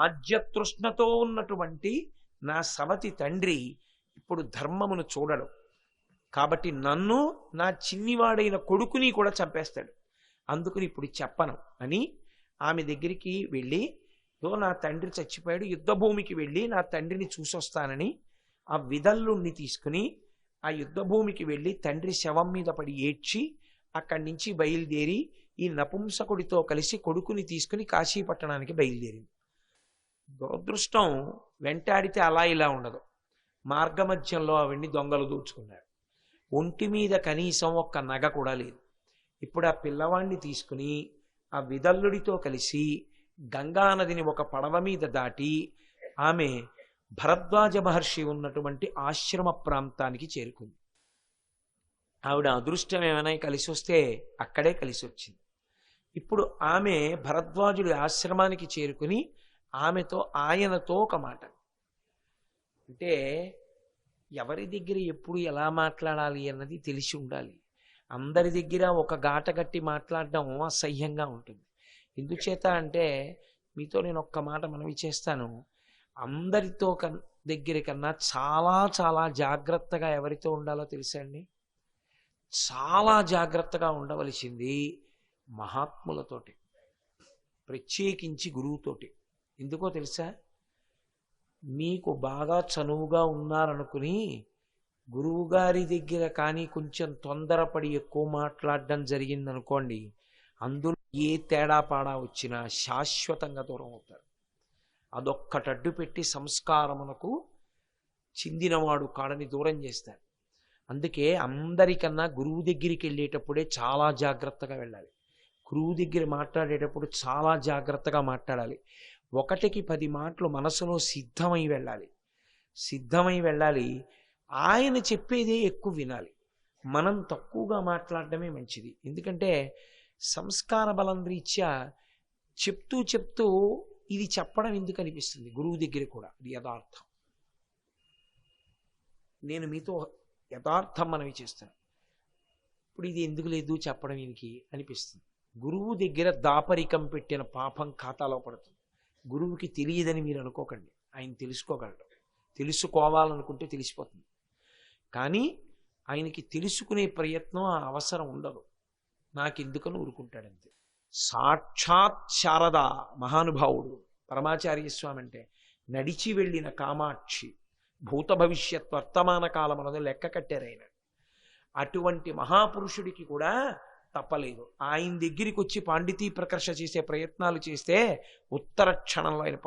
రాజ్యతృష్ణతో ఉన్నటువంటి నా సవతి తండ్రి ఇప్పుడు ధర్మమును చూడడు. కాబట్టి నన్ను, నా చిన్నివాడైన కొడుకుని కూడా చంపేస్తాడు. అందుకని ఇప్పుడు చెప్పను అని ఆమె దగ్గరికి వెళ్ళి, నా తండ్రి చచ్చిపోయాడు, యుద్ధభూమికి వెళ్ళి నా తండ్రిని చూసొస్తానని ఆ విదల్లుణ్ణి తీసుకుని ఆ యుద్ధభూమికి వెళ్ళి తండ్రి శవం మీద పడి ఏడ్చి అక్కడి నుంచి బయలుదేరి ఈ నపుంసకుడితో కలిసి కొడుకుని తీసుకుని కాశీపట్టణానికి బయలుదేరింది. దురదృష్టం వెంటాడితే అలా ఇలా ఉండదు. మార్గమధ్యంలో ఆవిడ్ని దొంగలు దోచుకున్నారు. ఒంటి మీద కనీసం ఒక్క నగ కూడా లేదు. ఇప్పుడు ఆ పిల్లవాడిని తీసుకుని ఆ విదల్లుడితో కలిసి గంగానదిని ఒక పడవ మీద దాటి ఆమె భరద్వాజ మహర్షి ఉన్నటువంటి ఆశ్రమ ప్రాంతానికి చేరుకుంది. ఆవిడ అదృష్టం ఏమైనా కలిసి వస్తే అక్కడే కలిసి వచ్చింది. ఇప్పుడు ఆమె భరద్వాజుడి ఆశ్రమానికి చేరుకుని ఆయనతో ఒక మాట, అంటే ఎవరి దగ్గర ఎప్పుడు ఎలా మాట్లాడాలి అన్నది తెలిసి ఉండాలి. అందరి దగ్గర ఒక గాట గట్టి మాట్లాడడం అసహ్యంగా ఉంటుంది. ఎందుచేత అంటే మీతో నేను ఒక్క మాట మనవి చేస్తాను. అందరితో దగ్గర కన్నా చాలా చాలా జాగ్రత్తగా ఎవరితో ఉండాలో తెలుసా అండి? చాలా జాగ్రత్తగా ఉండవలసింది మహాత్ములతోటి, ప్రత్యేకించి గురువుతోటి. ఎందుకో తెలుసా? మీకు బాగా చనువుగా ఉన్నారనుకుని గురువుగారి దగ్గర కానీ కొంచెం తొందరపడి ఎక్కువ మాట్లాడడం జరిగిందనుకోండి, అందులో ఏ తేడా పాడా వచ్చినా శాశ్వతంగా దూరం అవుతారు. అదొక్కటడ్డు పెట్టి సంస్కారమునకు చిందినవాడు కాడని దూరం చేస్తారు. అందుకే అందరికన్నా గురువు దగ్గరికి వెళ్ళేటప్పుడే చాలా జాగ్రత్తగా వెళ్ళాలి. గురువు దగ్గర మాట్లాడేటప్పుడు చాలా జాగ్రత్తగా మాట్లాడాలి. 1కి 10 మాటలు మనసులో సిద్ధమై వెళ్ళాలి. ఆయన చెప్పేదే ఎక్కువ వినాలి. మనం తక్కువగా మాట్లాడడమే మంచిది. ఎందుకంటే సంస్కార బలం రీత్యా చెప్తూ ఇది చెప్పడం ఎందుకు అనిపిస్తుంది గురువు దగ్గర కూడా. ఇది యథార్థం. నేను మీతో యథార్థం మనవి చేస్తాను. ఇప్పుడు ఇది ఎందుకు లేదు చెప్పడం ఈయనకి అనిపిస్తుంది. గురువు దగ్గర దాపరికం పెట్టిన పాపం ఖాతాలో పడుతుంది. గురువుకి తెలియదని మీరు అనుకోకండి, ఆయన తెలుసుకోగలడు. తెలుసుకోవాలనుకుంటే తెలిసిపోతుంది. కానీ ఆయనకి తెలుసుకునే ప్రయత్నం ఆ అవసరం ఉండదు. నాకెందుకని ఊరుకుంటాడంతే. సాక్షాత్ శారద మహానుభావుడు పరమాచార్య స్వామి అంటే నడిచి వెళ్ళిన కామాక్షి, భూత భవిష్యత్ వర్తమాన కాలమునది లెక్క కట్టారైన. అటువంటి మహాపురుషుడికి కూడా తప్పలేదు. ఆయన దగ్గరికి వచ్చి పాండితీ ప్రకర్ష చేసే ప్రయత్నాలు చేస్తే ఉత్తర క్షణంలో ఆయన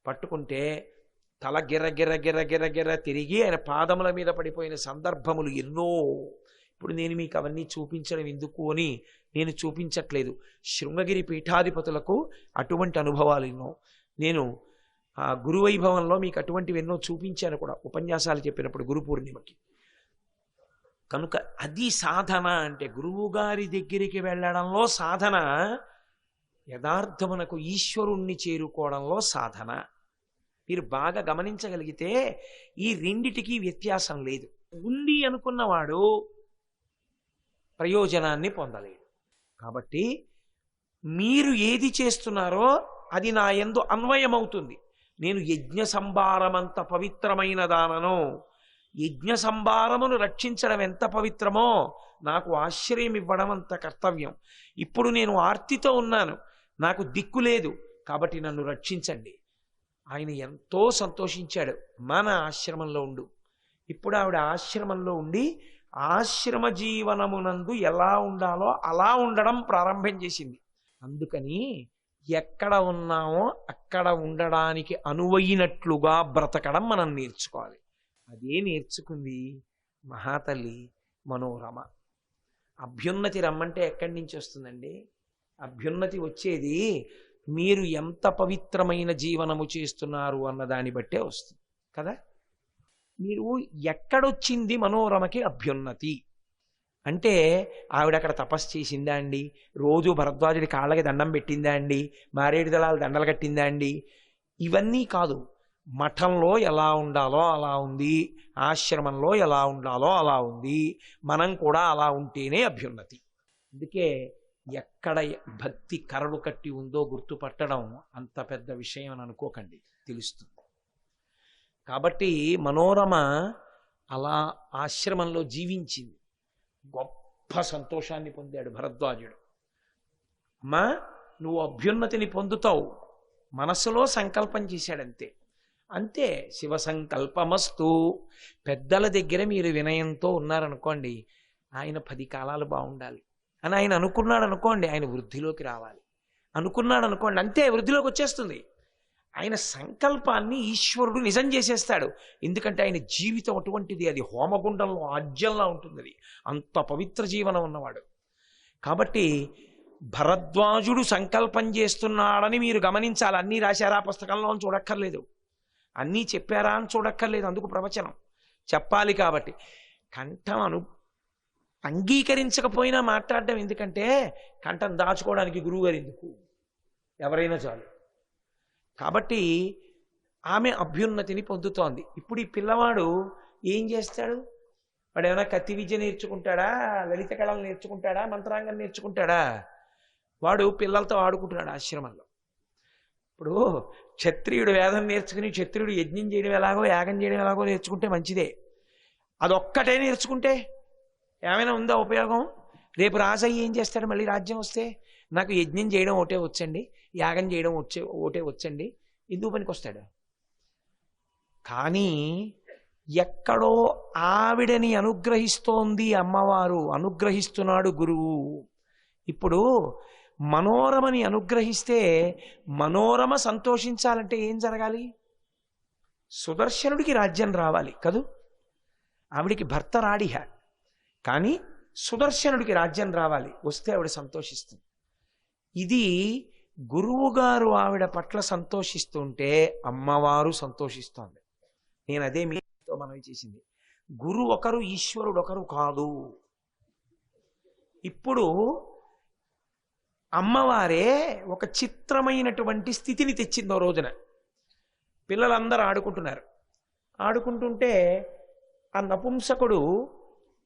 పట్టుకుంటే తల గిర్ర తిరిగి ఆయన పాదముల మీద పడిపోయిన సందర్భములు ఎన్నో. ఇప్పుడు నేను మీకు అవన్నీ చూపించడం ఎందుకు అని నేను చూపించట్లేదు. శృంగగిరి పీఠాధిపతులకు అటువంటి అనుభవాలు ఎన్నో. నేను ఆ గురువైభవంలో మీకు అటువంటివి ఎన్నో చూపించాను కూడా ఉపన్యాసాలు చెప్పినప్పుడు గురు పూర్ణిమకి. కనుక అది సాధన అంటే గురువు గారి దగ్గరికి వెళ్ళడంలో సాధన, యథార్థమునకు ఈశ్వరుణ్ణి చేరుకోవడంలో సాధన. మీరు బాగా గమనించగలిగితే ఈ రెండిటికి వ్యత్యాసం లేదు. ఉంది అనుకున్నవాడు ప్రయోజనాన్ని పొందలేడు. కాబట్టి మీరు ఏది చేస్తున్నారో అది నా యందు అన్వయమవుతుంది. నేను యజ్ఞ సంభారమంత పవిత్రమైన దానను, యజ్ఞ సంభారమును రక్షించడం ఎంత పవిత్రమో నాకు ఆశ్రయం ఇవ్వడం అంత కర్తవ్యం. ఇప్పుడు నేను ఆర్తితో ఉన్నాను, నాకు దిక్కు లేదు, కాబట్టి నన్ను రక్షించండి. ఆయన ఎంతో సంతోషించాడు. మన ఆశ్రమంలో ఉండు. ఇప్పుడు ఆవిడ ఆశ్రమంలో ఉండి ఆశ్రమ జీవనమునందు ఎలా ఉండాలో అలా ఉండడం ప్రారంభం చేసింది. అందుకని ఎక్కడ ఉన్నామో అక్కడ ఉండడానికి అనువైనట్లుగా బ్రతకడం మనం నేర్చుకోవాలి. అదే నేర్చుకుంది మహాతల్లి మనోరమ. అభ్యున్నతి రమ్మంటే ఎక్కడి నుంచి వస్తుందండి? అభ్యున్నతి వచ్చేది మీరు ఎంత పవిత్రమైన జీవనము చేస్తున్నారు అన్న దాన్ని బట్టే వస్తుంది కదా. మీరు ఎక్కడొచ్చింది మనోరమకి అభ్యున్నతి అంటే? ఆవిడ అక్కడ తపస్సు చేసిందా అండి? రోజు భరద్వాజుడి కాళ్ళకి దండం పెట్టిందా అండి? మారేడు దళాలు దండలు కట్టిందా అండి? ఇవన్నీ కాదు. మఠంలో ఎలా ఉండాలో అలా ఉంది, ఆశ్రమంలో ఎలా ఉండాలో అలా ఉంది. మనం కూడా అలా ఉంటేనే అభ్యున్నతి. అందుకే ఎక్కడ భక్తి కరడు కట్టి ఉందో గుర్తుపట్టడం అంత పెద్ద విషయం అని అనుకోకండి, తెలుస్తుంది. కాబట్టి మనోరమ అలా ఆశ్రమంలో జీవించింది. గొప్ప సంతోషాన్ని పొందాడు భరద్వాజుడు. అమ్మా, నువ్వు అభ్యున్నతిని పొందుతావు, మనసులో సంకల్పం చేశాడంతే. అంతే, శివ సంకల్పమస్తు. పెద్దల దగ్గర మీరు వినయంతో ఉన్నారనుకోండి, ఆయన 10 కాలాలు బాగుండాలి అని ఆయన అనుకున్నాడు అనుకోండి, ఆయన వృద్ధిలోకి రావాలి అనుకున్నాడు అనుకోండి, అంతే, వృద్ధిలోకి వచ్చేస్తుంది. ఆయన సంకల్పాన్ని ఈశ్వరుడు నిజం చేసేస్తాడు. ఎందుకంటే ఆయన జీవితం అటువంటిది, అది హోమగుండంలో ఆజ్యంలా ఉంటుంది, అది అంత పవిత్ర జీవనం ఉన్నవాడు. కాబట్టి భరద్వాజుడు సంకల్పం చేస్తున్నాడని మీరు గమనించాలి. అన్నీ రాశారా పుస్తకంలో అని చూడక్కర్లేదు, అన్నీ చెప్పారా అని చూడక్కర్లేదు. అందుకు ప్రవచనం చెప్పాలి. కాబట్టి కంఠం అంగీకరించకపోయినా మాట్లాడడం ఎందుకంటే, కంఠం దాచుకోవడానికి గురువుగారు ఎందుకు, ఎవరైనా చాలు. కాబట్టి ఆమె అభ్యున్నతిని పొందుతోంది. ఇప్పుడు ఈ పిల్లవాడు ఏం చేస్తాడు? వాడు ఏమైనా కత్తి విద్య నేర్చుకుంటాడా, లలిత కళలు నేర్చుకుంటాడా, మంత్రాంగం నేర్చుకుంటాడా? వాడు పిల్లలతో ఆడుకుంటున్నాడు ఆశ్రమంలో. ఇప్పుడు క్షత్రియుడు వేదం నేర్చుకుని క్షత్రియుడు యజ్ఞం చేయడం ఎలాగో యాగం చేయడం ఎలాగో నేర్చుకుంటే మంచిదే. అదొక్కటే నేర్చుకుంటే ఏమైనా ఉందా ఉపయోగం? రేపు రాజయ్య ఏం చేస్తాడు? మళ్ళీ రాజ్యం వస్తే నాకు యజ్ఞం చేయడం ఒకటే వచ్చండి, యాగం చేయడం ఒకటే వచ్చండి, ఎందుకు పనికి వస్తాడు? కానీ ఎక్కడో ఆవిడని అనుగ్రహిస్తోంది అమ్మవారు, అనుగ్రహిస్తున్నాడు గురువు. ఇప్పుడు మనోరమని అనుగ్రహిస్తే మనోరమ సంతోషించాలంటే ఏం జరగాలి? సుదర్శనుడికి రాజ్యం రావాలి కదూ. ఆవిడికి భర్త రాడిహ, కానీ సుదర్శనుడికి రాజ్యం రావాలి. వస్తే ఆవిడ సంతోషిస్తుంది. ఇది గురువుగారు ఆవిడ పట్ల సంతోషిస్తుంటే అమ్మవారు సంతోషిస్తోంది. నేను అదే మీతో మనవి చేసింది. గురువు ఒకరు, ఈశ్వరుడు ఒకరు కాదు. ఇప్పుడు అమ్మవారే ఒక చిత్రమైనటువంటి స్థితిని తెచ్చిందో రోజున. పిల్లలందరూ ఆడుకుంటున్నారు. ఆడుకుంటుంటే ఆ నపుంసకుడు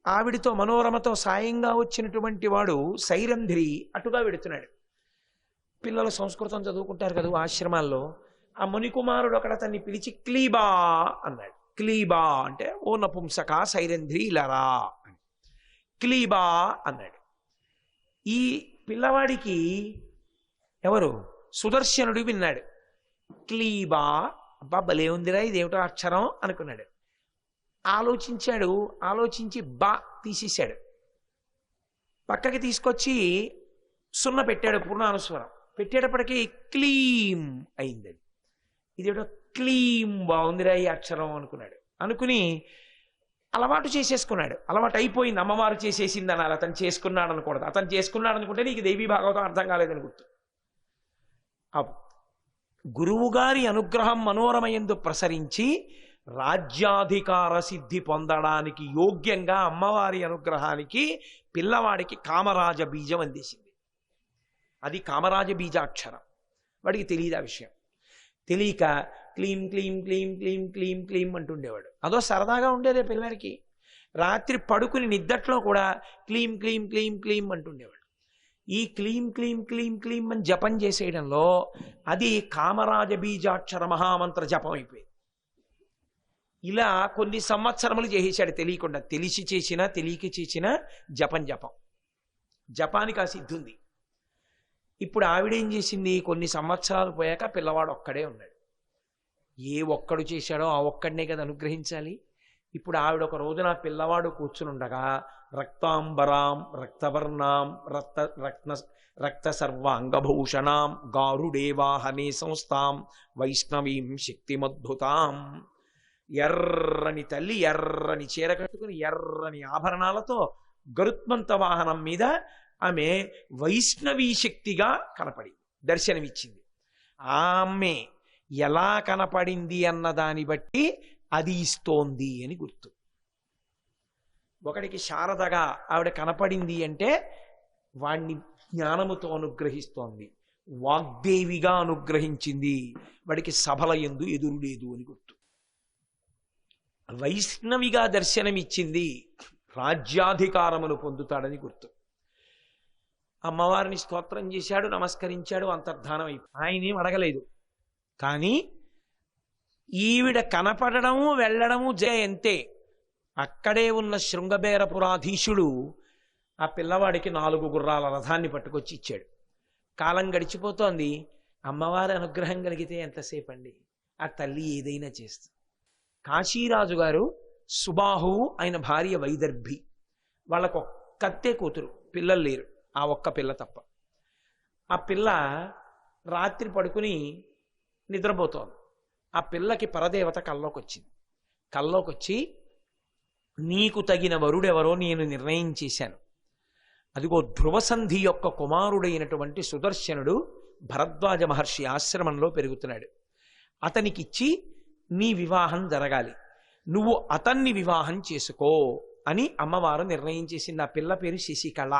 ఆవిడితో మనోరమతో సాయంగా వచ్చినటువంటి వాడు సైరంధ్రి అటుగా వెడుతున్నాడు. పిల్లలు సంస్కృతం చదువుకుంటారు కదా ఆశ్రమాల్లో. ఆ మునికుమారుడు అక్కడ అతన్ని పిలిచి క్లీబా అన్నాడు. క్లీబా అంటే ఓ నపుంసక సైరంధ్రి ఇలారా అని. క్లీబా అన్నాడు. ఈ పిల్లవాడికి ఎవరు? సుదర్శనుడు విన్నాడు. క్లీబా, అబ్బా భలే ఉందిరా, ఇదేమిటో అక్షరం అనుకున్నాడు. ఆలోచించాడు, ఆలోచించి బా తీసేశాడు. పక్కకి తీసుకొచ్చి సున్న పెట్టాడు, పూర్ణానుస్వరం పెట్టేటప్పటికీ క్లీం అయింది. అది ఇదేటో క్లీం, బాగుందిరా ఈ అక్షరం అనుకున్నాడు. అనుకుని అలవాటు చేసేసుకున్నాడు. అలవాటు అయిపోయింది. అమ్మవారు చేసేసింది అనాలి, అతను చేసుకున్నాడు అనకూడదు. అతను చేసుకున్నాడు అనుకుంటే నీకు దేవీ భాగవతం అర్థం కాలేదని గుర్తు. గురువుగారి అనుగ్రహం మనోరమయందు ప్రసరించి రాజ్యాధికార సిద్ధి పొందడానికి యోగ్యంగా అమ్మవారి అనుగ్రహానికి పిల్లవాడికి కామరాజ బీజం అందేసింది. అది కామరాజ బీజాక్షరం. వాడికి తెలియదు ఆ విషయం. తెలియక క్లీం క్లీం క్లీం క్లీం క్లీం క్లీం అంటుండేవాడు. అదో సరదాగా ఉండేదే పిల్లడికి. రాత్రి పడుకుని నిద్దట్లో కూడా క్లీం క్లీం క్లీం క్లీం అంటుండేవాడు. ఈ క్లీం క్లీం క్లీం క్లీం అని జపం చేసేయడంలో అది కామరాజ బీజాక్షర మహామంత్ర జపం అయిపోయింది. ఇలా కొన్ని సంవత్సరములు చేసేశాడు తెలియకుండా. తెలిసి చేసినా తెలియక చేసిన జపం జపానికి ఆ సిద్ధి ఉంది. ఇప్పుడు ఆవిడేం చేసింది? కొన్ని సంవత్సరాలు పోయాక పిల్లవాడు ఒక్కడే ఉన్నాడు. ఏ ఒక్కడు చేశాడో ఆ ఒక్కడినే కదా అనుగ్రహించాలి. ఇప్పుడు ఆవిడ ఒక రోజున పిల్లవాడు కూర్చునుండగా రక్తాంబరాం రక్తవర్ణాం రక్త సర్వాంగభూషణాం గారుడేవాహనే సంస్థాం వైష్ణవీం శక్తిమద్భుతాం. ఎర్రని తల్లి ఎర్రని చీర కట్టుకుని ఎర్రని ఆభరణాలతో గరుత్మంత వాహనం మీద ఆమె వైష్ణవీ శక్తిగా కనపడి దర్శనమిచ్చింది. ఆమె ఎలా కనపడింది అన్న దాన్ని బట్టి అది ఇస్తోంది అని గుర్తు. ఒకడికి శారదగా ఆవిడ కనపడింది అంటే వాణ్ణి జ్ఞానముతో అనుగ్రహిస్తోంది, వాగ్దేవిగా అనుగ్రహించింది, వాడికి సభల యందు ఎదురు లేదు అని గుర్తు. వైష్ణవిగా దర్శనమిచ్చింది, రాజ్యాధికారమును పొందుతాడని గుర్తు. అమ్మవారిని స్తోత్రం చేశాడు, నమస్కరించాడు, అంతర్ధానం అయిపోయి ఆయనేం అడగలేదు. కానీ ఈవిడ కనపడము వెళ్ళడము అంతే. అక్కడే ఉన్న శృంగబేరపురాధీశుడు ఆ పిల్లవాడికి 4 గుర్రాల రథాన్ని పట్టుకొచ్చి ఇచ్చాడు. కాలం గడిచిపోతోంది. అమ్మవారి అనుగ్రహం కలిగితే ఎంతసేపు అండి, ఆ తల్లి ఏదైనా చేస్తుంది. కాశీరాజు గారు సుబాహువు, ఆయన భార్య వైదర్భి, వాళ్ళకు ఒక్కతే కూతురు, పిల్లలు లేరు, ఆ ఒక్క పిల్ల తప్ప. ఆ పిల్ల రాత్రి పడుకుని నిద్రపోతోంది. ఆ పిల్లకి పరదేవత కల్లోకి వచ్చింది. కల్లోకి వచ్చి, నీకు తగిన వరుడెవరో నేను నిర్ణయం చేశాను. అదిగో ధ్రువసంధి యొక్క కుమారుడైనటువంటి సుదర్శనుడు భరద్వాజ మహర్షి ఆశ్రమంలో పెరుగుతున్నాడు. అతనికిచ్చి నీ వివాహం జరగాలి, నువ్వు అతన్ని వివాహం చేసుకో అని అమ్మవారు నిర్ణయం చేసింది. ఆ పిల్ల పేరు శశికళ.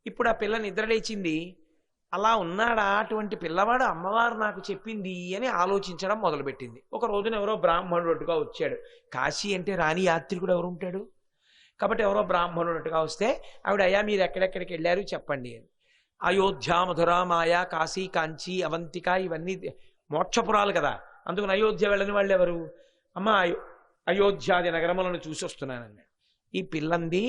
ఇప్పుడు ఆ పిల్ల నిద్రలేచింది. అలా ఉన్నాడా అటువంటి పిల్లవాడు, అమ్మవారు నాకు చెప్పింది అని ఆలోచించడం మొదలుపెట్టింది. ఒక రోజున ఎవరో బ్రాహ్మణుడుగా వచ్చాడు. కాశీ అంటే రాని యాత్రికుడు ఎవరు ఉంటాడు, కాబట్టి ఎవరో బ్రాహ్మణుడుగా వస్తే ఆవిడ, అయ్యా మీరు ఎక్కడెక్కడికి వెళ్ళారు చెప్పండి అని. అయోధ్య, మధుర, మాయా, కాశీ, కాంచి, అవంతిక ఇవన్నీ మోక్షపురాలు కదా, అందుకని అయోధ్య వెళ్ళని వాళ్ళు ఎవరు? అమ్మ అయోధ్యాది నగరములను చూసి వస్తున్నానన్నాడు. ఈ పిల్లంది,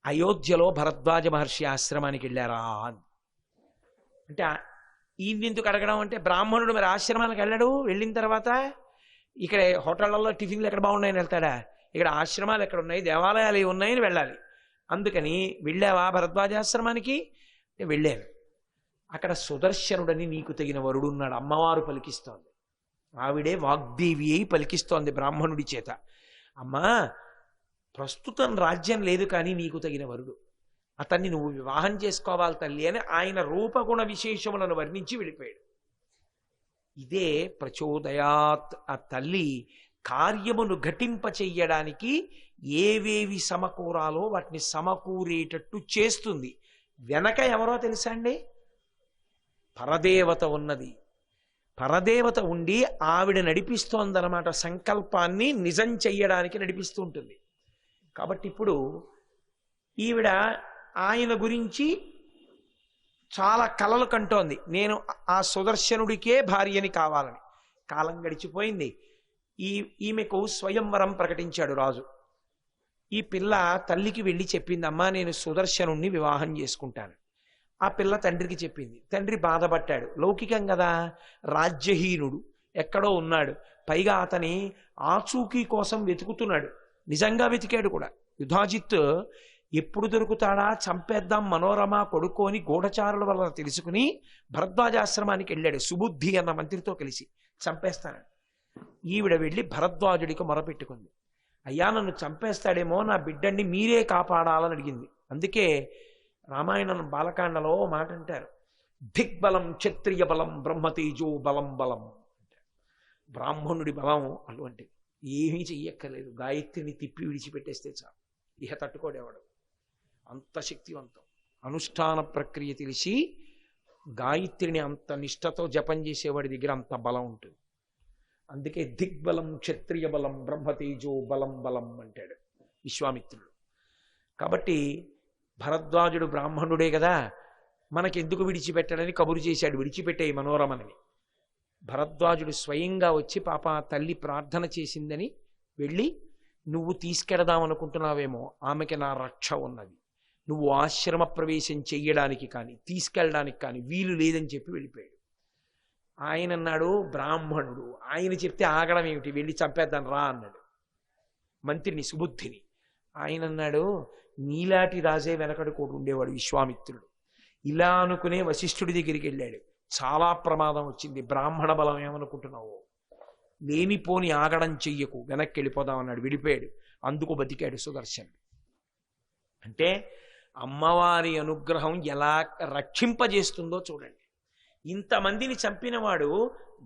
అయోధ్యలో భరద్వాజ మహర్షి ఆశ్రమానికి వెళ్ళారా అని. అంటే ఈయనెందుకు అడగడం అంటే, బ్రాహ్మణుడు మరి ఆశ్రమానికి వెళ్ళడు, వెళ్ళిన తర్వాత ఇక్కడ హోటళ్లలో టిఫిన్లు ఎక్కడ బాగున్నాయని వెళ్తాడా, ఇక్కడ ఆశ్రమాలు ఎక్కడ ఉన్నాయి, దేవాలయాలు ఏవి ఉన్నాయని వెళ్ళాలి. అందుకని వెళ్ళావా భరద్వాజాశ్రమానికి? వెళ్ళాను. అక్కడ సుదర్శనుడని నీకు తగిన వరుడున్నాడు, అమ్మవారు పలికిస్తోంది. ఆవిడే వాగ్దేవి అయి పలికిస్తోంది బ్రాహ్మణుడి చేత. అమ్మా, ప్రస్తుతం రాజ్యం లేదు, కానీ నీకు తగిన వరుడు, అతన్ని నువ్వు వివాహం చేసుకోవాలి తల్లి అని ఆయన రూపగుణ విశేషములను వర్ణించి వెళ్ళిపోయాడు. ఇదే ప్రచోదయాత్. ఆ తల్లి కార్యమును ఘటింప చెయ్యడానికి ఏవేవి సమకూరాలో వాటిని సమకూరేటట్టు చేస్తుంది. వెనక ఎవరో తెలుసా అండి? పరదేవత ఉన్నది. పరదేవత ఉండి ఆవిడ నడిపిస్తోందన్నమాట, సంకల్పాన్ని నిజం చెయ్యడానికి నడిపిస్తూ ఉంటుంది. కాబట్టి ఇప్పుడు ఈవిడ ఆయన గురించి చాలా కలలు కంటోంది, నేను ఆ సుదర్శనుడికే భార్యని కావాలని. కాలం గడిచిపోయింది. ఈమెకు స్వయంవరం ప్రకటించాడు రాజు. ఈ పిల్ల తల్లికి వెళ్ళి చెప్పింది, అమ్మా నేను సుదర్శనుణ్ణి వివాహం చేసుకుంటాను. ఆ పిల్ల తండ్రికి చెప్పింది. తండ్రి బాధపడ్డాడు. లౌకికం కదా, రాజ్యహీనుడు ఎక్కడో ఉన్నాడు, పైగా అతని ఆచూకీ కోసం వెతుకుతున్నాడు. నిజంగా వెతికాడు కూడా. యుధాజిత్ ఎప్పుడు దొరుకుతాడా, చంపేద్దాం మనోరమ కొడుకు అని గూఢచారుల వల్ల తెలుసుకుని భరద్వాజాశ్రమానికి వెళ్ళాడు. సుబుద్ధి అన్న మంత్రితో కలిసి చంపేస్తాను. ఈవిడ వెళ్ళి భరద్వాజుడికి మొరపెట్టుకుంది, అయ్యా నన్ను చంపేస్తాడేమో, నా బిడ్డని మీరే కాపాడాలని అడిగింది. అందుకే రామాయణం బాలకాండలో మాట అంటారు, దిగ్బలం క్షత్రియ బలం బ్రహ్మతేజో బలం బలం. బ్రాహ్మణుడి బలం అటువంటిది. ఏమీ చెయ్యక్కర్లేదు, గాయత్రిని తిప్పి విడిచిపెట్టేస్తే చాలు, ఇహ తట్టుకోడేవాడు. అంత శక్తివంతం. అనుష్ఠాన ప్రక్రియ తెలిసి గాయత్రిని అంత నిష్ఠతో జపం చేసేవాడి దగ్గర అంత బలం ఉంటుంది. అందుకే దిగ్బలం క్షత్రియ బలం బ్రహ్మతేజో బలం బలం అంటాడు విశ్వామిత్రుడు. కాబట్టి భరద్వాజుడు బ్రాహ్మణుడే కదా, మనకెందుకు విడిచిపెట్టడని కబురు చేశాడు, విడిచిపెట్టే మనోరమని. భరద్వాజుడు స్వయంగా వచ్చి, పాప తల్లి ప్రార్థన చేసిందని వెళ్ళి, నువ్వు తీసుకెడదామనుకుంటున్నావేమో, ఆమెకి నా రక్ష ఉన్నది, నువ్వు ఆశ్రమ ప్రవేశం చెయ్యడానికి కానీ తీసుకెళ్ళడానికి కానీ వీలు లేదని చెప్పి వెళ్ళిపోయాడు. ఆయన అన్నాడు, బ్రాహ్మణుడు ఆయన చెప్తే ఆగడం ఏమిటి, వెళ్ళి చంపేద్దాం రా అన్నాడు మంత్రిని, సుబుద్ధిని. ఆయన అన్నాడు, నీలాటి రాజే వెనకడు కూడా ఉండేవాడు విశ్వామిత్రుడు. ఇలా అనుకునే వశిష్ఠుడి దగ్గరికి వెళ్ళాడు. చాలా ప్రమాదం వచ్చింది, బ్రాహ్మణ బలం ఏమనుకుంటున్నావు, లేనిపోని ఆగడం చెయ్యకు, వెనక్కి వెళ్ళిపోదాం అన్నాడు. విడిపోయాడు. అందుకు బతికాడు సుదర్శనుడు. అంటే అమ్మవారి అనుగ్రహం ఎలా రక్షింపజేస్తుందో చూడండి. ఇంతమందిని చంపినవాడు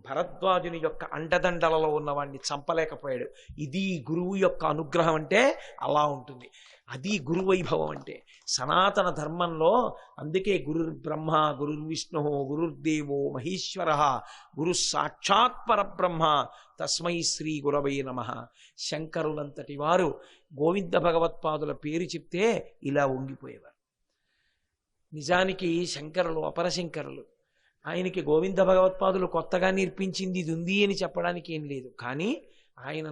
భరద్వాజుని యొక్క అండదండలలో ఉన్నవాడిని చంపలేకపోయాడు. ఇది గురువు యొక్క అనుగ్రహం అంటే అలా ఉంటుంది. అది గురువైభవం అంటే. సనాతన ధర్మంలో అందుకే గురుర్బ్రహ్మ గురుర్విష్ణు గురుర్దేవో మహేశ్వర గురు సాక్షాత్ పరబ్రహ్మ తస్మై శ్రీ గురవై నమః. శంకరులంతటి వారు గోవింద భగవత్పాదుల పేరు చెప్తే ఇలా వంగిపోయేవారు. నిజానికి శంకరులు అపరశంకరులు. ఆయనకి గోవింద భగవత్పాదులు కొత్తగా నేర్పించింది ఇది ఉంది అని చెప్పడానికి ఏం లేదు. కానీ ఆయన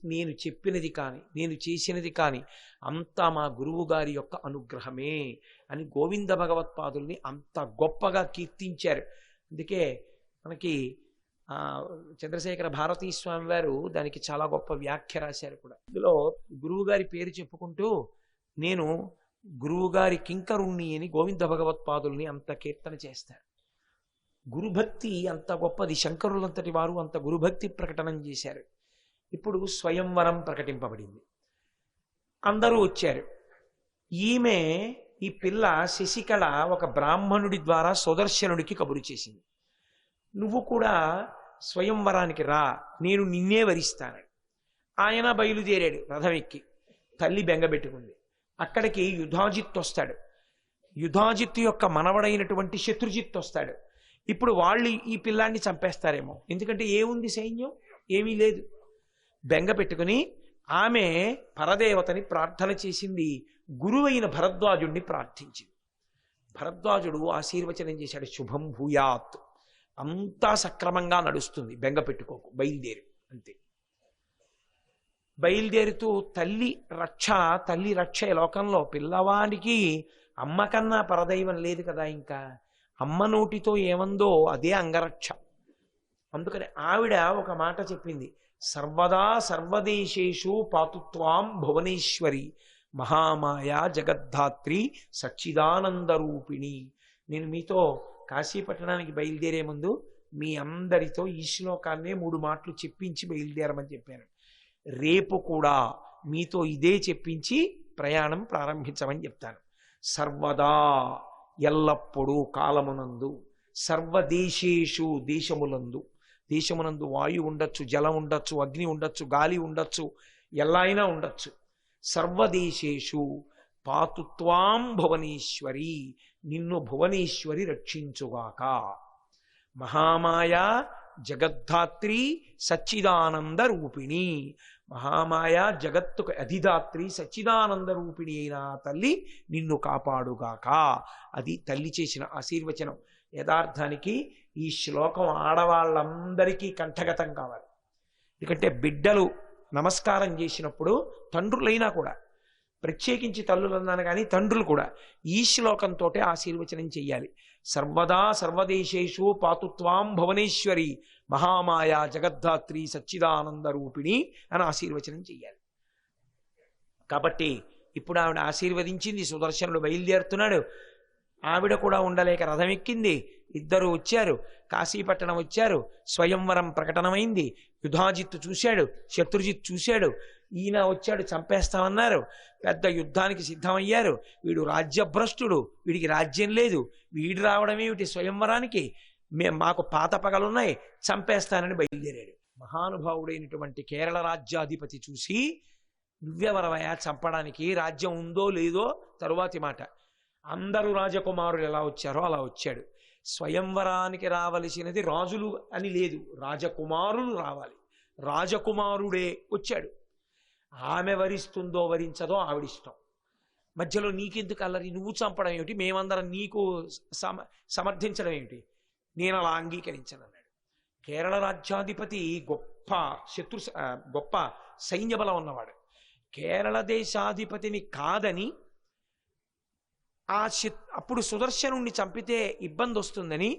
నేను చెప్పినది కానీ నేను చేసినది కానీ అంతా మా గురువు గారి యొక్క అనుగ్రహమే అని గోవింద భగవత్పాదుల్ని అంత గొప్పగా కీర్తించారు. అందుకే మనకి చంద్రశేఖర భారతీ స్వామి వారు దానికి చాలా గొప్ప వ్యాఖ్య రాశారు కూడా. ఇందులో గురువు గారి పేరు చెప్పుకుంటూ నేను గురువుగారి కింకరుణ్ణి అని గోవింద భగవత్పాదుల్ని అంత కీర్తన చేస్తారు. గురుభక్తి అంత గొప్పది. శంకరులంతటి వారు అంత గురుభక్తి ప్రకటనం చేశారు. ఇప్పుడు స్వయంవరం ప్రకటింపబడింది. అందరూ వచ్చారు. ఈ పిల్ల శశికళ ఒక బ్రాహ్మణుడి ద్వారా సుదర్శనుడికి కబురు చేసింది, నువ్వు కూడా స్వయంవరానికి రా, నేను నిన్నే వరిస్తానని. ఆయన బయలుదేరాడు రథం ఎక్కి. తల్లి బెంగబెట్టుకుంది. అక్కడికి యుధాజిత్ వస్తాడు. యుధాజిత్ యొక్క మనవడైనటువంటి శత్రుజిత్ వస్తాడు. ఇప్పుడు వాళ్ళు ఈ పిల్లాన్ని చంపేస్తారేమో, ఎందుకంటే ఏముంది సైన్యం, ఏమీ లేదు. బెంగ పెట్టుకుని ఆమె పరదేవతని ప్రార్థన చేసింది. గురువైన భరద్వాజుడిని ప్రార్థించింది. భరద్వాజుడు ఆశీర్వచనం చేశాడు, శుభం భూయాత్, అంతా సక్రమంగా నడుస్తుంది, బెంగ పెట్టుకోకు, బయలుదేరు అంతే. బయలుదేరుతూ తల్లి రక్ష లోకంలో పిల్లవాడికి అమ్మ కన్నా పరదైవం లేదు కదా. ఇంకా అమ్మ నోటితో ఏమందో అదే అంగరక్ష. అందుకని ఆవిడ ఒక మాట చెప్పింది, సర్వదా సర్వదేశేషు పాతుత్వాం భువనేశ్వరి మహామాయా జగద్ధాత్రి సచ్చిదానంద రూపిణి. నేను మీతో కాశీపట్టణానికి బయలుదేరే ముందు మీ అందరితో ఈ శ్లోకాన్నే 3 మాటలు చెప్పించి బయలుదేరమని చెప్పాను. రేపు కూడా మీతో ఇదే చెప్పించి ప్రయాణం ప్రారంభించమని చెప్తాను. సర్వదా, ఎల్లప్పుడూ, కాలమునందు, సర్వదేశేషు, దేశమునందు వాయు ఉండొచ్చు, జలం ఉండొచ్చు, అగ్ని ఉండొచ్చు, గాలి ఉండొచ్చు, ఎలా అయినా ఉండొచ్చు. సర్వదేశేషు పాతుత్వాం భువనేశ్వరి, నిన్ను భువనేశ్వరి రక్షించుగాక. మహామాయా జగద్ధాత్రి సచ్చిదానంద రూపిణి, మహామాయ జగత్తుకు అధిదాత్రి సచ్చిదానంద రూపిణి అయిన తల్లి నిన్ను కాపాడుగాక. అది తల్లి చేసిన ఆశీర్వచనం. యథార్థానికి ఈ శ్లోకం ఆడవాళ్ళందరికీ కంఠగతం కావాలి. ఎందుకంటే బిడ్డలు నమస్కారం చేసినప్పుడు తండ్రులైనా కూడా, ప్రత్యేకించి తల్లులు అన్నాను కానీ తండ్రులు కూడా ఈ శ్లోకంతో ఆశీర్వచనం చెయ్యాలి. సర్వదా సర్వదేశేషు పాతుత్వాం భువనేశ్వరి మహామాయా జగద్ధాత్రి సచ్చిదానంద రూపిణి అని ఆశీర్వచనం చెయ్యాలి. కాబట్టి ఇప్పుడు ఆవిడ ఆశీర్వదించింది. సుదర్శనుడు బయలుదేరుతున్నాడు. ఆవిడ కూడా ఉండలేక రథం ఎక్కింది. ఇద్దరు వచ్చారు, కాశీపట్టణం వచ్చారు. స్వయంవరం ప్రకటనమైంది. యుధాజిత్తు చూశాడు, శత్రుజిత్ చూశాడు. ఈయన వచ్చాడు, చంపేస్తామన్నారు. పెద్ద యుద్ధానికి సిద్ధమయ్యారు. వీడు రాజ్యభ్రష్టుడు, వీడికి రాజ్యం లేదు, వీడు రావడమేమిటి స్వయంవరానికి, మాకు పాత పగలున్నాయి, చంపేస్తానని బయలుదేరాడు. మహానుభావుడైనటువంటి కేరళ రాజ్యాధిపతి చూసి, నువ్వెవరవయా చంపడానికి, రాజ్యం ఉందో లేదో తరువాతి మాట, అందరూ రాజకుమారులు ఎలా వచ్చారో అలా వచ్చాడు. స్వయంవరానికి రావలసినది రాజులు అని లేదు, రాజకుమారులు రావాలి. రాజకుమారుడే వచ్చాడు. ఆమె వరిస్తుందో వరించదో ఆవిడిష్టం. మధ్యలో నీకెందుకు అల్లరి, నువ్వు చంపడం ఏమిటి, మేమందరం నీకు సమర్థించడం ఏమిటి, నేను అలా అంగీకరించనన్నాడు. కేరళ రాజ్యాధిపతి గొప్ప సైన్య బలం ఉన్నవాడు. కేరళ దేశాధిపతిని కాదని అప్పుడు సుదర్శనుణ్ణి చంపితే ఇబ్బంది వస్తుందని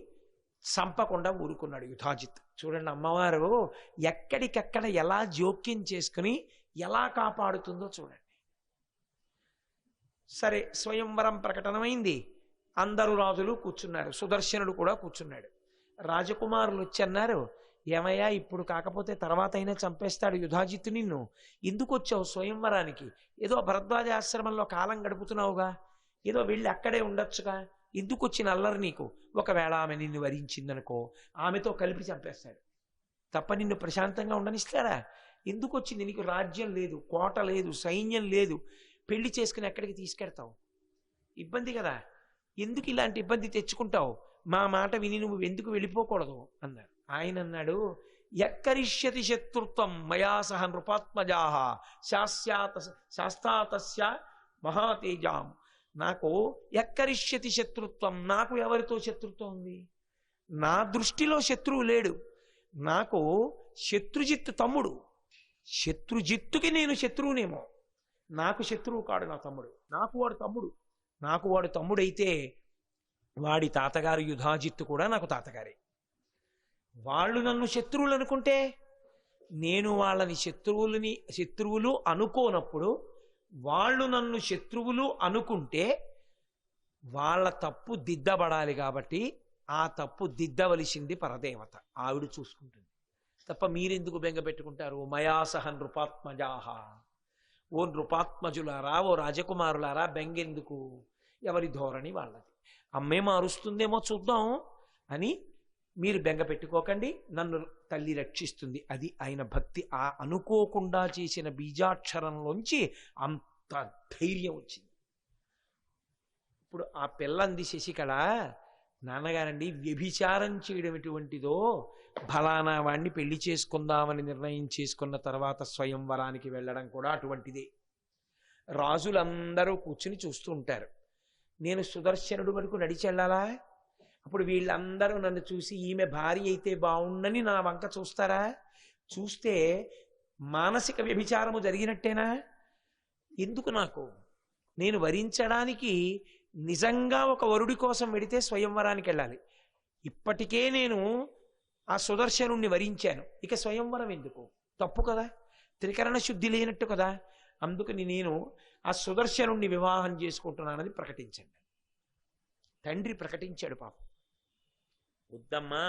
చంపకుండా ఊరుకున్నాడు యుధాజిత్. చూడండి, అమ్మవారు ఎక్కడికెక్కడ ఎలా జోక్యం చేసుకుని ఎలా కాపాడుతుందో చూడండి. సరే, స్వయంవరం ప్రకటనమైంది. అందరూ రాజులు కూర్చున్నారు, సుదర్శనుడు కూడా కూర్చున్నాడు. రాజకుమారులు వచ్చి అన్నారు, ఏమయ్యా ఇప్పుడు కాకపోతే తర్వాత అయినా చంపేస్తాడు యుధాజిత్తు నిన్ను, ఎందుకు వచ్చావు స్వయంవరానికి? ఏదో భరద్వాజ ఆశ్రమంలో కాలం గడుపుతున్నావుగా, ఏదో వెళ్ళి అక్కడే ఉండొచ్చుగా, ఎందుకు వచ్చిన అల్లరి నీకు? ఒకవేళ ఆమె నిన్ను వరించిందనుకో, ఆమెతో కలిపి చంపేస్తాడు తప్ప నిన్ను ప్రశాంతంగా ఉండనిస్తాడా? ఎందుకు వచ్చింది? నీకు రాజ్యం లేదు, కోట లేదు, సైన్యం లేదు, పెళ్లి చేసుకుని ఎక్కడికి తీసుకెడతావు? ఇబ్బంది కదా, ఎందుకు ఇలాంటి ఇబ్బంది తెచ్చుకుంటావు? మా మాట విని నువ్వు ఎందుకు వెళ్ళిపోకూడదు అన్నాడు. ఆయన అన్నాడు, యక్కరిష్యతి శత్రుత్వం మయా సహ నృపాత్మజాః శాస్త్రాతస్య మహాతేజాం నాకు ఎక్కరిష్యతి శత్రుత్వం, నాకు ఎవరితో శత్రుత్వం ఉంది? నా దృష్టిలో శత్రువు లేడు. నాకు శత్రుజిత్తు తమ్ముడు. శత్రుజిత్తుకి నేను శత్రువునేమో, నాకు శత్రువు కాడు నా తమ్ముడు. నాకు వాడు తమ్ముడు. నాకు వాడు తమ్ముడైతే వాడి తాతగారు యుధాజిత్తు కూడా నాకు తాతగారే. వాళ్ళు నన్ను శత్రువులు అనుకుంటే, నేను వాళ్ళని శత్రువులు అనుకోనప్పుడు వాళ్ళు నన్ను శత్రువులు అనుకుంటే వాళ్ళ తప్పు దిద్దబడాలి. కాబట్టి ఆ తప్పు దిద్దవలసింది పరదేవత, ఆవిడ చూసుకుంటుంది. తప్ప మీరెందుకు బెంగ పెట్టుకుంటారు? మయాసహ నృపాత్మజాహ, ఓ నృపాత్మజులారా, ఓ రాజకుమారులారా, బెంగెందుకు? ఎవరి ధోరణి వాళ్ళది. అమ్మే మారుస్తుందేమో చూద్దాం అని మీరు బెంగ పెట్టుకోకండి, నన్ను తల్లి రక్షిస్తుంది. అది ఆయన భక్తి. ఆ అనుకోకుండా చేసిన బీజాక్షరంలోంచి అంత ధైర్యం వచ్చింది. ఇప్పుడు ఆ పిల్లంది శశికళ, నాన్నగారండి వ్యభిచారం చేయడం ఎటువంటిదో, ఫలానా వాణ్ణి పెళ్లి చేసుకుందామని నిర్ణయం చేసుకున్న తర్వాత స్వయంవరానికి వెళ్ళడం కూడా అటువంటిదే. రాజులందరూ కూర్చుని చూస్తూ ఉంటారు. నేను సుదర్శనుడు వరకు నడిచి వెళ్ళాలా? అప్పుడు వీళ్ళందరూ నన్ను చూసి ఈమె భార్య అయితే బాగుండని నా వంక చూస్తారా? చూస్తే మానసిక వ్యభిచారము జరిగినట్టేనా? ఎందుకు నాకు? నేను వరించడానికి నిజంగా ఒక వరుడి కోసం వెడితే స్వయంవరానికి వెళ్ళాలి. ఇప్పటికే నేను ఆ సుదర్శనుణ్ణి వరించాను, ఇక స్వయంవరం ఎందుకు? తప్పు కదా, త్రికరణ శుద్ధి లేనట్టు కదా. అందుకని నేను ఆ సుదర్శనుణ్ణి వివాహం చేసుకుంటున్నానని ప్రకటించండి. తండ్రి ప్రకటించాడు. పాపం వద్దమ్మా,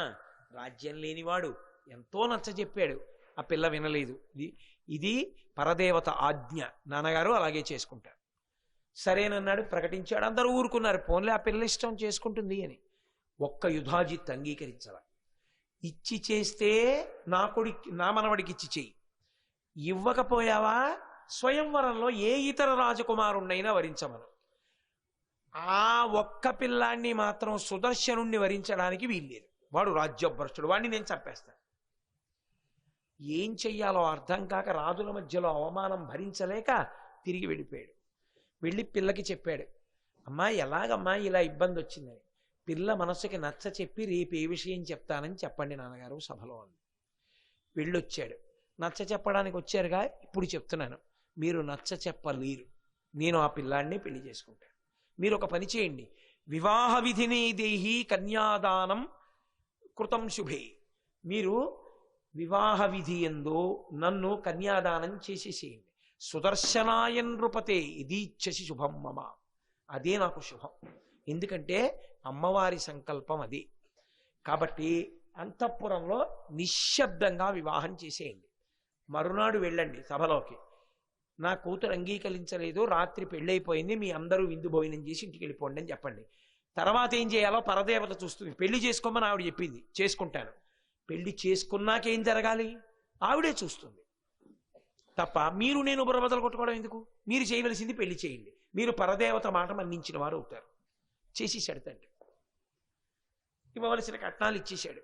రాజ్యం లేనివాడు, ఎంతో నచ్చజెప్పాడు. ఆ పిల్ల వినలేదు. ఇది పరదేవత ఆజ్ఞ, నాన్నగారు అలాగే చేసుకుంటారు. సరేనన్నాడు, ప్రకటించాడు. అందరూ ఊరుకున్నారు. పోన్లే, ఆ పిల్ల ఇష్టం చేసుకుంటుంది అని. ఒక్క యుధాజిత్ అంగీకరించాల. ఇచ్చి చేస్తే నా మనవడికి ఇచ్చి చెయ్యి, ఇవ్వకపోయావా స్వయంవరంలో ఏ ఇతర రాజకుమారుణ్ణైనా వరించమను. ఆ ఒక్క పిల్లాన్ని మాత్రం సుదర్శనుణ్ణి వరించడానికి వీల్లేదు. వాడు రాజ్యభ్రష్టుడు, వాడిని నేను చంపేస్తాను. ఏం చెయ్యాలో అర్థం కాక రాజుల మధ్యలో అవమానం భరించలేక తిరిగి వెళ్ళిపోయాడు. వెళ్ళి పిల్లకి చెప్పాడు, అమ్మా ఎలాగమ్మా ఇలా ఇబ్బంది వచ్చిందని. పిల్ల మనసుకి నచ్చ చెప్పి రేపు ఏ విషయం చెప్తానని చెప్పండి నాన్నగారు సభలో అని. వెళ్ళొచ్చాడు. నచ్చ చెప్పడానికి వచ్చారుగా, ఇప్పుడు చెప్తున్నాను, మీరు నచ్చ చెప్పలేరు. నేను ఆ పిల్లాడిని పెళ్లి చేసుకుంటాను. మీరు ఒక పని చేయండి, వివాహ విధిని దేహి కన్యాదానం కృతం శుభే. మీరు వివాహ విధి ఎందు నన్ను కన్యాదానం చేసేసేయండి. సుదర్శనాయ నృపతే ఇదీచ్ఛసి శుభం మమ. అదే నాకు శుభం. ఎందుకంటే అమ్మవారి సంకల్పం అది. కాబట్టి అంతఃపురంలో నిశ్శబ్దంగా వివాహం చేసేయండి. మరునాడు వెళ్ళండి సభలోకి, నా కూతురు అంగీకరించలేదు, రాత్రి పెళ్ళైపోయింది, మీ అందరూ విందు భోజనం చేసి ఇంటికి వెళ్ళిపోండి అని చెప్పండి. తర్వాత ఏం చేయాలో పరదేవత చూస్తుంది. పెళ్లి చేసుకోమని ఆవిడ చెప్పింది, చేసుకుంటాను. పెళ్లి చేసుకున్నాకేం జరగాలి ఆవిడే చూస్తుంది. తప్ప మీరు నేను బుర్రబదలు కొట్టుకోవడం ఎందుకు? మీరు చేయవలసింది పెళ్లి చేయండి. మీరు పరదేవత మాట మన్నించిన వారు అవుతారు. చేసేసాడు తండ్రి. ఇవ్వవలసిన కట్నాలు ఇచ్చేశాడు.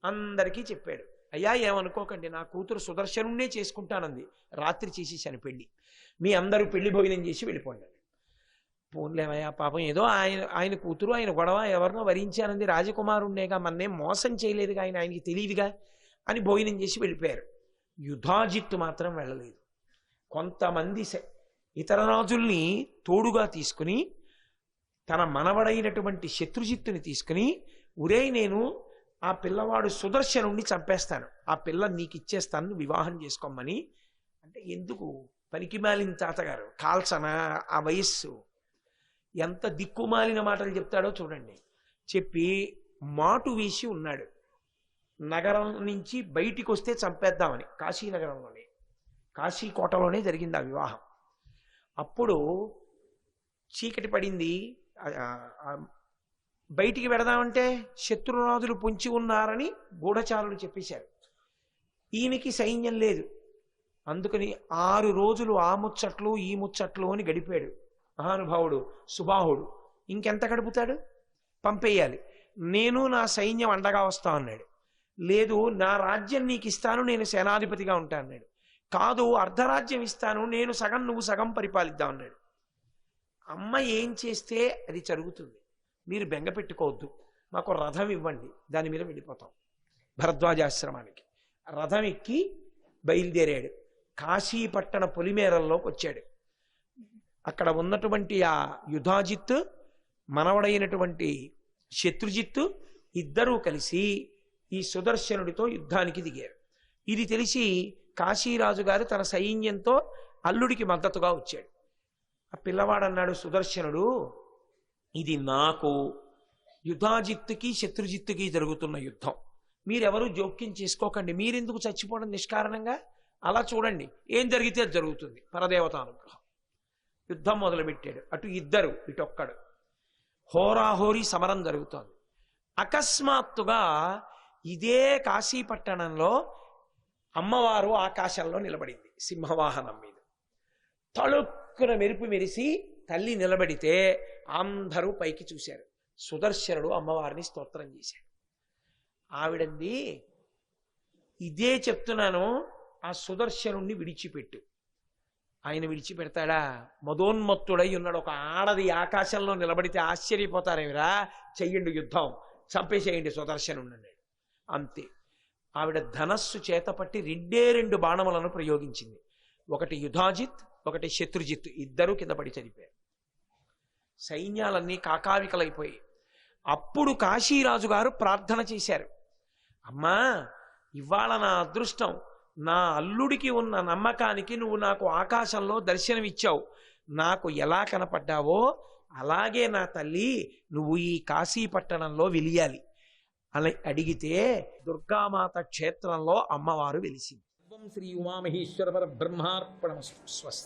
అందరికీ చెప్పాడు, అయ్యా ఏమనుకోకండి, నా కూతురు సుదర్శనుణ్ణే చేసుకుంటానంది, రాత్రి చేసేసాను పెళ్లి, మీ అందరూ పెళ్లి భోజనం చేసి వెళ్ళిపోండి. పోన్లేమయ్యా, పాపం ఏదో ఆయన కూతురు, ఆయన గొడవ, ఎవరినో వరించానంది, రాజకుమారుణ్ణేగా, మన్నేం మోసం చేయలేదుగా, ఆయనకి తెలియదుగా అని భోజనం చేసి వెళ్ళిపోయారు. యుధాజిత్తు మాత్రం వెళ్ళలేదు. కొంతమంది ఇతర రాజుల్ని తోడుగా తీసుకుని తన మనవడైనటువంటి శత్రుజిత్తుని తీసుకుని, ఉరే నేను ఆ పిల్లవాడు సుదర్శనుణ్ణి చంపేస్తాను, ఆ పిల్ల నీకు ఇచ్చేస్తాను, వివాహం చేసుకోమని. అంటే ఎందుకు? పనికిమాలిన తాతగారు, కాల్చనా ఆ వయస్సు? ఎంత దిక్కుమాలిన మాటలు చెప్తాడో చూడండి. చెప్పి మాటు వేసి ఉన్నాడు. నగరం నుంచి బయటికి వస్తే చంపేద్దామని, కాశీనగరంలోనే, కాశీకోటలోనే జరిగింది ఆ వివాహం. అప్పుడు చీకటి పడింది. బయటికి పెడదామంటే శత్రురాజులు పొంచి ఉన్నారని గూఢచారులు చెప్పేశారు. ఈయనకి సైన్యం లేదు. అందుకని 6 రోజులు ఆ ముచ్చట్లు ఈ ముచ్చట్లు అని గడిపాడు మహానుభావుడు సుబాహుడు. ఇంకెంత గడుపుతాడు? పంపేయాలి. నేను నా సైన్యం అండగా వస్తా అన్నాడు. లేదు, నా రాజ్యం నీకు ఇస్తాను, నేను సేనాధిపతిగా ఉంటా అన్నాడు. కాదు, అర్ధరాజ్యం ఇస్తాను, నేను సగం నువ్వు సగం పరిపాలిద్దాం అన్నాడు. అమ్మ ఏం చేస్తే అది జరుగుతుంది, మీరు బెంగ పెట్టుకోవద్దు, మాకు రథం ఇవ్వండి, దాని మీద వెళ్ళిపోతాం భరద్వాజాశ్రమానికి. రథం ఎక్కి బయలుదేరాడు. కాశీపట్టణ పొలిమేరల్లోకి వచ్చాడు. అక్కడ ఉన్నటువంటి ఆ యుధాజిత్, మనవడైనటువంటి శత్రుజిత్తు ఇద్దరూ కలిసి ఈ సుదర్శనుడితో యుద్ధానికి దిగారు. ఇది తెలిసి కాశీరాజు గారు తన సైన్యంతో అల్లుడికి మద్దతుగా వచ్చాడు. ఆ పిల్లవాడన్నాడు సుదర్శనుడు, ఇది నాకు యుధాజిత్తుకి శత్రుజిత్తుకి జరుగుతున్న యుద్ధం, మీరెవరూ జోక్యం చేసుకోకండి, మీరెందుకు చచ్చిపోవడం నిష్కారణంగా, అలా చూడండి, ఏం జరిగితే అది జరుగుతుంది, పరదేవతానుగ్రహం. యుద్ధం మొదలుపెట్టాడు. అటు ఇద్దరు, ఇటొక్కడు. హోరాహోరీ సమరం జరుగుతోంది. అకస్మాత్తుగా ఇదే కాశీపట్టణంలో అమ్మవారు ఆకాశంలో నిలబడింది సింహవాహనం మీద. తళుక్కున మెరుపు మెరిసి తల్లి నిలబడితే అందరూ పైకి చూశారు. సుదర్శనుడు అమ్మవారిని స్తోత్రం చేశాడు. ఆవిడంది, ఇదే చెప్తున్నాను, ఆ సుదర్శనుణ్ణి విడిచిపెట్టు. ఆయన విడిచిపెడతాడా? మదోన్మత్తుడై ఉన్నాడు. ఒక ఆడది ఆకాశంలో నిలబడితే ఆశ్చర్యపోతారేమిరా, చెయ్యండి యుద్ధం, చంపేసేయండి సుదర్శనుడు అన్నాడు. అంతే. ఆవిడ ధనస్సు చేతపట్టి 2 బాణములను ప్రయోగించింది. ఒకటి యుధాజిత్, ఒకటి శత్రుజిత్, ఇద్దరూ కింద పడి చనిపోయారు. సైన్యాలన్నీ కాకావికలైపోయాయి. అప్పుడు కాశీరాజు గారు ప్రార్థన చేశారు, అమ్మా, ఇవాళ నా అదృష్టం, నా అల్లుడికి ఉన్న నమ్మకానికి నువ్వు నాకు ఆకాశంలో దర్శనమిచ్చావు, నాకు ఎలా కనపడ్డావో అలాగే నా తల్లి నువ్వు ఈ కాశీపట్టణంలో వెలియాలి అని అడిగితే దుర్గామాత క్షేత్రంలో అమ్మవారు వెలిసింది. శ్రీ ఉమామహేశ్వర పరబ్రహ్మార్పణమస్తు. స్వస్తి.